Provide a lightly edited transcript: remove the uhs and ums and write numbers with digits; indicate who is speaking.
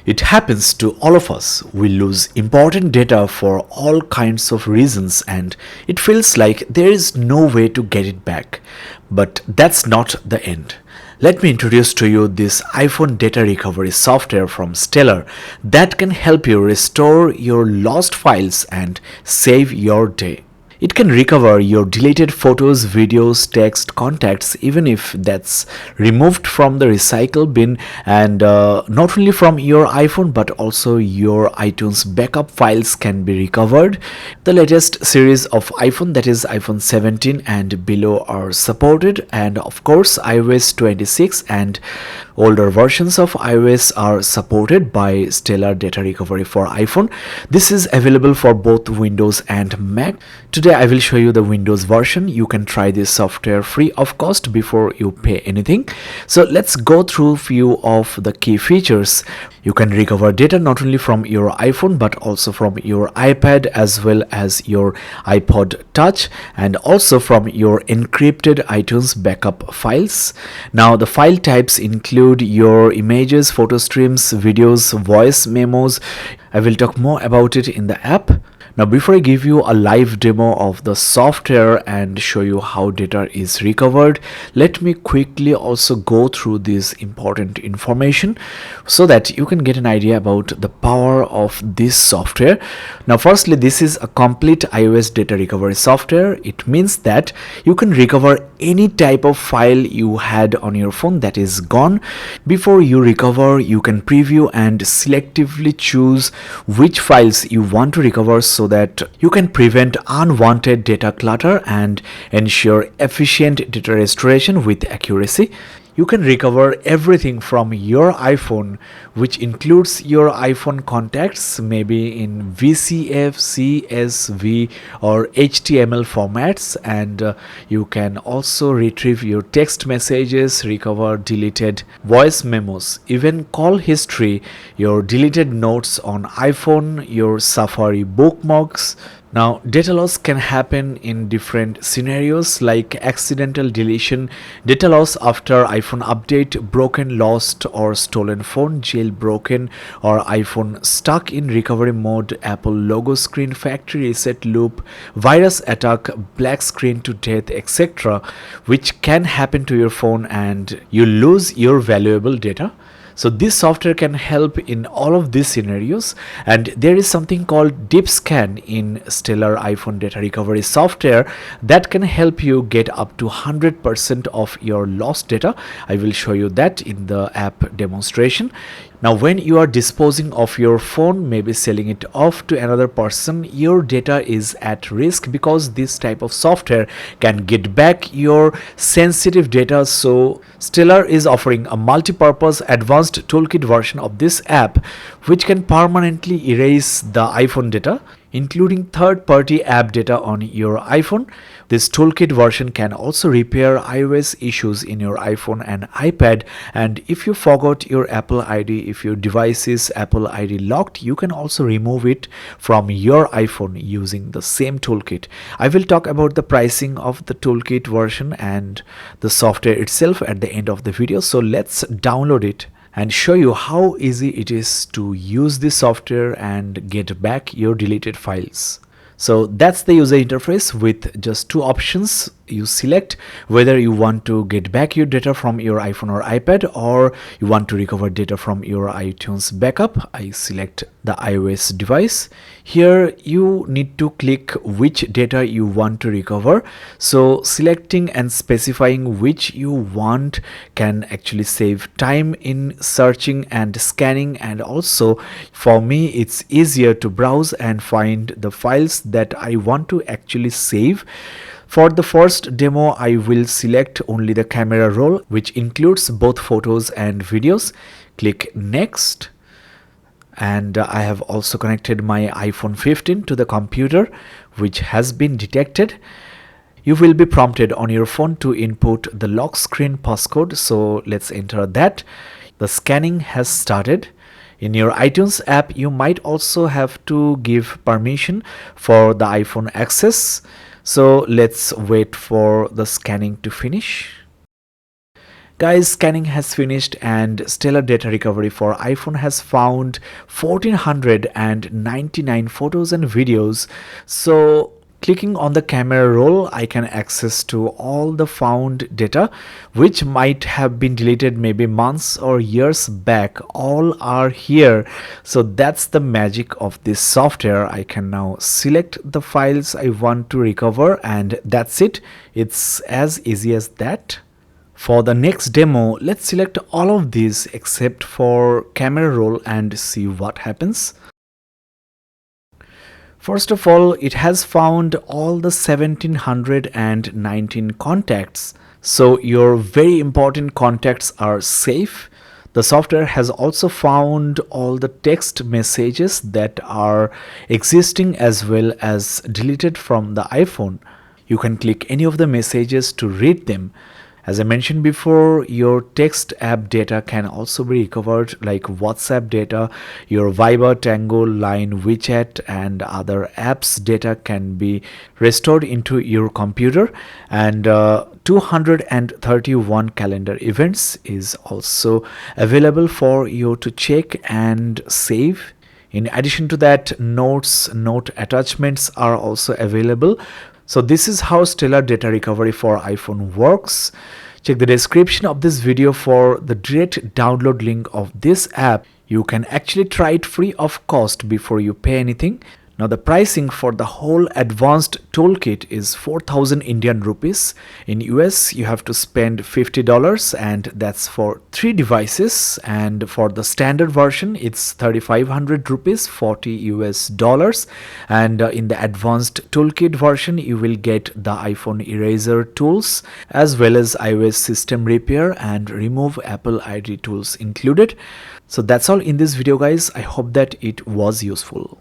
Speaker 1: It happens to all of us. We lose important data for all kinds of reasons, and it feels like there is no way to get it back. But that's not the end. Let me introduce to you this iPhone data recovery software from Stellar that can help you restore your lost files and save your day. It can recover your deleted photos, videos, text, contacts, even if that's removed from the recycle bin, and not only from your iPhone but also your iTunes backup files can be recovered. The latest series of iPhone, that is iPhone 17 and below, are supported, and of course iOS 26 and older versions of iOS are supported by Stellar Data Recovery for iPhone. This is available for both Windows and Mac. Today I will show you the Windows version. You can try this software free of cost before you pay anything. So let's go through few of the key features. You can recover data not only from your iPhone but also from your iPad as well as your iPod Touch, and also from your encrypted iTunes backup files. Now the file types include your images, photo streams, videos, voice memos. I will talk more about it in the app. Now before I give you a live demo of the software and show you how data is recovered, let me quickly also go through this important information so that you can get an idea about the power of this software. Now firstly, this is a complete iOS data recovery software. It means that you can recover any type of file you had on your phone that is gone. Before you recover, you can preview and selectively choose which files you want to recover so that you can prevent unwanted data clutter and ensure efficient data restoration with accuracy. You can recover everything from your iPhone, which includes your iPhone contacts, maybe in VCF, CSV, or HTML formats, and you can also retrieve your text messages, recover deleted voice memos, even call history, your deleted notes on iPhone, your Safari bookmarks. Now, data loss can happen in different scenarios like accidental deletion, data loss after iPhone update, broken, lost, or stolen phone, jailbroken, or iPhone stuck in recovery mode, Apple logo screen, factory reset loop, virus attack, black screen to death, etc., which can happen to your phone and you lose your valuable data. So this software can help in all of these scenarios, and there is something called deep scan in Stellar iPhone data recovery software that can help you get up to 100% of your lost data. I will show you that in the app demonstration. Now when you are disposing of your phone, maybe selling it off to another person, your data is at risk because this type of software can get back your sensitive data. So Stellar is offering a multi-purpose advanced toolkit version of this app which can permanently erase the iPhone data, including third-party app data on your iPhone. This toolkit version can also repair iOS issues in your iPhone and iPad, and if you forgot your Apple ID, if your device is Apple ID locked, you can also remove it from your iPhone using the same toolkit. I will talk about the pricing of the toolkit version and the software itself at the end of the video, so let's download it and show you how easy it is to use this software and get back your deleted files. So that's the user interface with just two options. You select whether you want to get back your data from your iPhone or iPad, or you want to recover data from your iTunes backup. I select the iOS device. Here you need to click which data you want to recover. So selecting and specifying which you want can actually save time in searching and scanning, and also for me it's easier to browse and find the files that I want to actually save. For the first demo, I will select only the camera roll, which includes both photos and videos. Click next, and I have also connected my iPhone 15 to the computer, which has been detected. You will be prompted on your phone to input the lock screen passcode, so let's enter that. The scanning has started. In your iTunes app, you might also have to give permission for the iPhone access. So let's wait for the scanning to finish. Guys, scanning has finished and stellar data recovery for iPhone has found 1499 photos and videos. So clicking on the camera roll, I can access to all the found data which might have been deleted maybe months or years back. All are here. So that's the magic of this software. I can now select the files I want to recover, and that's it. It's as easy as that. For the next demo, let's select all of these except for camera roll and see what happens. First of all, it has found all the 1719 contacts. So your very important contacts are safe. The software has also found all the text messages that are existing as well as deleted from the iPhone. You can click any of the messages to read them. As I mentioned before, your text app data can also be recovered, like WhatsApp data, your Viber, Tango, Line, WeChat, and other apps data can be restored into your computer. And 231 calendar events is also available for you to check and save. In addition to that, note attachments are also available. So this is how stellar data recovery for iPhone works. Check the description of this video for the direct download link of this app. You can actually try it free of cost before you pay anything. Now the pricing for the whole advanced toolkit is 4000 Indian rupees. In US you have to spend $50, and that's for 3 devices, and for the standard version it's 3500 rupees, 40 US dollars, and in the advanced toolkit version you will get the iPhone eraser tools as well as iOS system repair and remove Apple ID tools included. So that's all in this video guys. I hope that it was useful.